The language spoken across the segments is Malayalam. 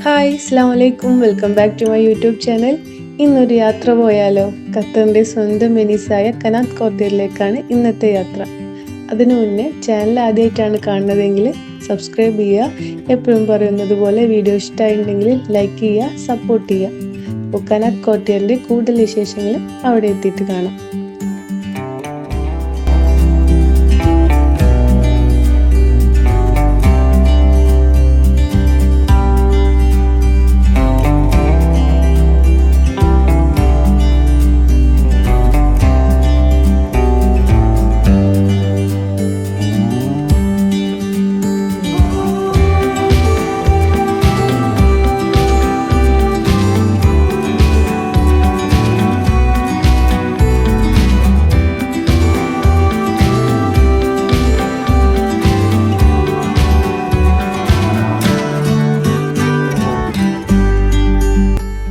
ഹായ് അസ്സലാമു അലൈക്കും welcome back to my YouTube channel. ഇന്നൊരു യാത്ര പോയാലോ? ഖത്തറിൻ്റെ സ്വന്തം വെനീസായ കനാത്ത് കോർട്ടിയറിലേക്കാണ് ഇന്നത്തെ യാത്ര. അതിനു മുന്നേ ചാനൽ ആദ്യമായിട്ടാണ് കാണുന്നതെങ്കിൽ സബ്സ്ക്രൈബ് ചെയ്യുക. എപ്പോഴും പറയുന്നത് പോലെ വീഡിയോ ഇഷ്ടമായിട്ടുണ്ടെങ്കിൽ ലൈക്ക് ചെയ്യുക, സപ്പോർട്ട് ചെയ്യുക. അപ്പോൾ കനാത്ത് കോർട്ടിയറിൻ്റെ കൂടുതൽ വിശേഷങ്ങൾ അവിടെ എത്തിയിട്ട് കാണാം.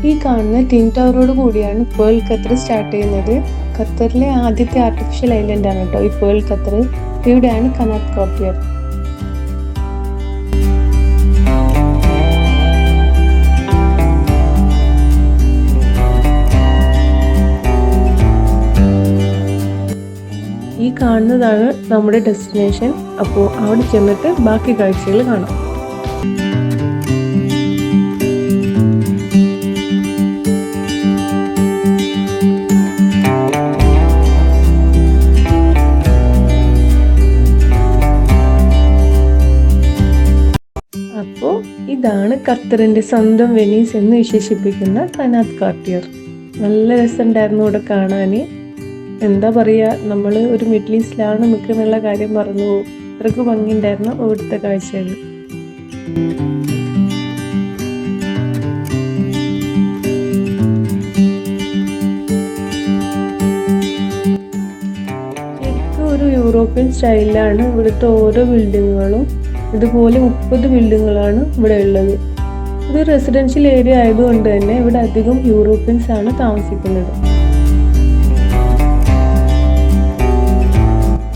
ഈ കാണുന്ന ടിൻ ടവറോട് കൂടിയാണ് പേൾ ഖത്തർ സ്റ്റാർട്ട് ചെയ്യുന്നത്. ഖത്തറിലെ ആദ്യത്തെ ആർട്ടിഫിഷ്യൽ ഐലൻഡ് ആണ് കേട്ടോ ഈ പേൾ ഖത്തർ. ഇവിടെയാണ് കനാത്ത് കോർട്ടിയർ. ഈ കാണുന്നതാണ് നമ്മുടെ ഡെസ്റ്റിനേഷൻ. അപ്പോൾ അവിടെ ചെന്നിട്ട് ബാക്കി കാഴ്ചകൾ കാണാം. അപ്പോൾ ഇതാണ് ഖത്തറിൻ്റെ സ്വന്തം വെനീസ് എന്ന് വിശേഷിപ്പിക്കുന്ന കനാത്ത് കോർട്ടിയർ. നല്ല രസമുണ്ടായിരുന്നു ഇവിടെ കാണാൻ. എന്താ പറയുക, നമ്മൾ ഒരു മിഡിൽ ഈസ്റ്റിലാണ് നിൽക്കുന്നുള്ള കാര്യം പറഞ്ഞു പോകും. അത്രയ്ക്ക് ഭംഗിയുണ്ടായിരുന്നു ഇവിടുത്തെ കാഴ്ചകൾ. ശരിക്കും ഒരു യൂറോപ്യൻ സ്റ്റൈലിലാണ് ഇവിടുത്തെ ഓരോ ബിൽഡിങ്ങുകളും. ഇതുപോലെ 30 ബിൽഡിങ്ങുകളാണ് ഇവിടെ ഉള്ളത്. ഇത് റെസിഡൻഷ്യൽ ഏരിയ ആയതുകൊണ്ട് തന്നെ ഇവിടെ അധികം യൂറോപ്യൻസ് ആണ് താമസിക്കുന്നത്.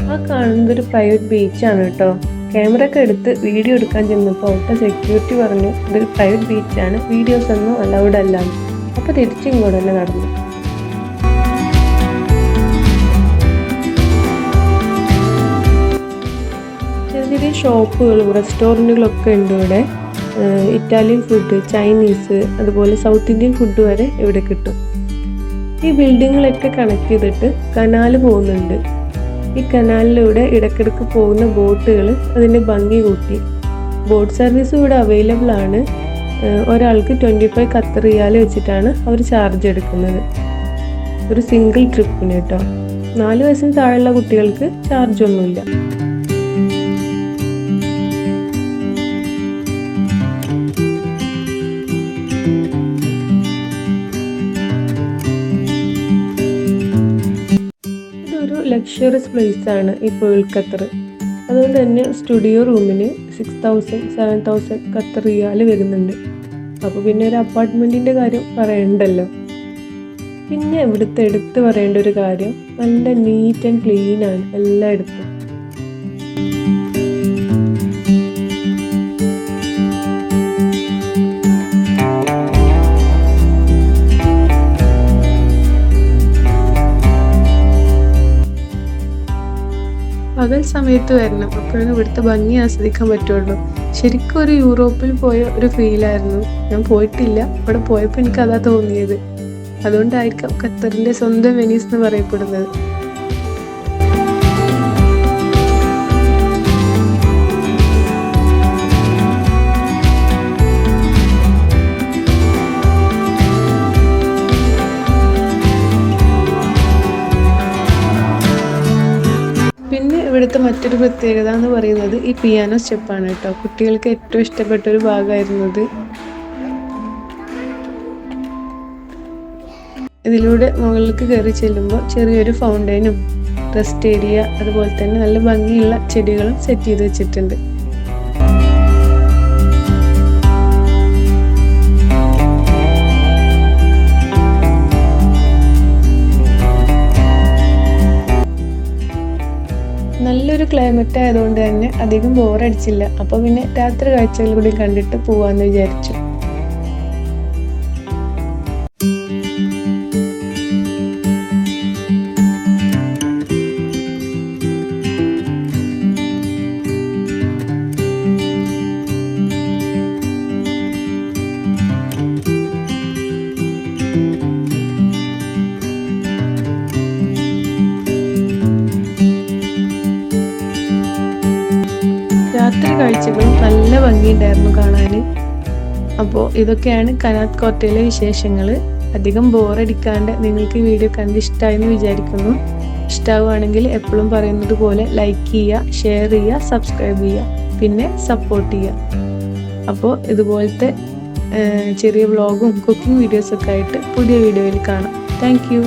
ആ കാണുന്നത് ഒരു പ്രൈവറ്റ് ബീച്ചാണ് കേട്ടോ. ക്യാമറ ഒക്കെ എടുത്ത് വീഡിയോ എടുക്കാൻ ചെന്നപ്പോൾ അവിടുത്തെ സെക്യൂരിറ്റി പറഞ്ഞു ഇതൊരു പ്രൈവറ്റ് ബീച്ചാണ്, വീഡിയോസ് ഒന്നും അലൗഡ് അല്ല. അപ്പോൾ തിരിച്ചിങ്ങോട്ട് തന്നെ നടന്നു. ചെറിയ ഷോപ്പുകളും റെസ്റ്റോറൻറ്റുകളൊക്കെ ഉണ്ട് ഇവിടെ. ഇറ്റാലിയൻ ഫുഡ്, ചൈനീസ്, അതുപോലെ സൗത്ത് ഇന്ത്യൻ ഫുഡ് വരെ ഇവിടെ കിട്ടും. ഈ ബിൽഡിങ്ങുകളൊക്കെ കണക്ട് ചെയ്തിട്ട് കനാൽ പോകുന്നുണ്ട്. ഈ കനാലിലൂടെ ഇടയ്ക്കിടയ്ക്ക് പോകുന്ന ബോട്ടുകൾ അതിൻ്റെ ഭംഗി കൂട്ടി. ബോട്ട് സർവീസ് ഇവിടെ അവൈലബിൾ ആണ്. ഒരാൾക്ക് 25 ഖത്തർ റിയാൽ വെച്ചിട്ടാണ് അവർ ചാർജ് എടുക്കുന്നത് ഒരു സിംഗിൾ ട്രിപ്പിന് കേട്ടോ. 4 വയസ്സിന് താഴെയുള്ള കുട്ടികൾക്ക് ചാർജ് ഒന്നുമില്ല. ലക്ഷറിയസ് പ്ലേസ് ആണ് ഈ പേൾ ഖത്തർ. അതുകൊണ്ട് തന്നെ സ്റ്റുഡിയോ റൂമിന് 6000 7000 ഖത്തർ റിയാൽ വരുന്നുണ്ട്. അപ്പോൾ പിന്നെ ഒരു അപ്പാർട്ട്മെൻറ്റിൻ്റെ കാര്യം പറയണ്ടല്ലോ. പിന്നെ ഇവിടുത്തെ എടുത്ത് പറയേണ്ട ഒരു കാര്യം, നല്ല നീറ്റ് ആൻഡ് ക്ലീൻ ആണ് എല്ലായിടത്തും. പകൽ സമയത്ത് വരണം, അപ്പോഴാണ് ഇവിടുത്തെ ഭംഗി ആസ്വദിക്കാൻ പറ്റുള്ളൂ. ശരിക്കും ഒരു യൂറോപ്പിൽ പോയ ഒരു ഫീലായിരുന്നു. ഞാൻ പോയിട്ടില്ല, അവിടെ പോയപ്പോൾ എനിക്ക് അതാ തോന്നിയത്. അതുകൊണ്ടായിരിക്കാം ഖത്തറിൻ്റെ സ്വന്തം വെനീസ് എന്ന് പറയപ്പെടുന്നത്. പിന്നെ ഇവിടുത്തെ മറ്റൊരു പ്രത്യേകത എന്ന് പറയുന്നത് ഈ പിയാനോ സ്റ്റെപ്പാണ് കേട്ടോ. കുട്ടികൾക്ക് ഏറ്റവും ഇഷ്ടപ്പെട്ട ഒരു ഭാഗമായിരുന്നത്. ഇതിലൂടെ മുകളിലേക്ക് കയറി ചെല്ലുമ്പോൾ ചെറിയൊരു ഫൗണ്ടൈനും റെസ്റ്റ് ഏരിയ, അതുപോലെ തന്നെ നല്ല ഭംഗിയുള്ള ചെടികളും സെറ്റ് ചെയ്ത് വെച്ചിട്ടുണ്ട്. നല്ലൊരു ക്ലൈമറ്റ് ആയതുകൊണ്ട് തന്നെ അധികം ബോറടിച്ചില്ല. അപ്പോൾ പിന്നെ രാത്രി കാഴ്ചകൾ കൂടി കണ്ടിട്ട് പോവാന്ന് വിചാരിച്ചു. രാത്രി കാഴ്ചകളും നല്ല ഭംഗിയുണ്ടായിരുന്നു കാണാൻ. അപ്പോൾ ഇതൊക്കെയാണ് കനാത്ത് കോട്ടയിലെ വിശേഷങ്ങൾ. അധികം ബോറടിക്കാണ്ട് നിങ്ങൾക്ക് ഈ വീഡിയോ കണ്ട് ഇഷ്ടമായെന്ന് വിചാരിക്കുന്നു. ഇഷ്ടമാവുകയാണെങ്കിൽ എപ്പോഴും പറയുന്നത് പോലെ ലൈക്ക് ചെയ്യുക, ഷെയർ ചെയ്യുക, സബ്സ്ക്രൈബ് ചെയ്യുക, പിന്നെ സപ്പോർട്ട് ചെയ്യുക. അപ്പോൾ ഇതുപോലത്തെ ചെറിയ വ്ളോഗും കുക്കിംഗ് വീഡിയോസൊക്കെ ആയിട്ട് പുതിയ വീഡിയോയിൽ കാണാം. Thank you.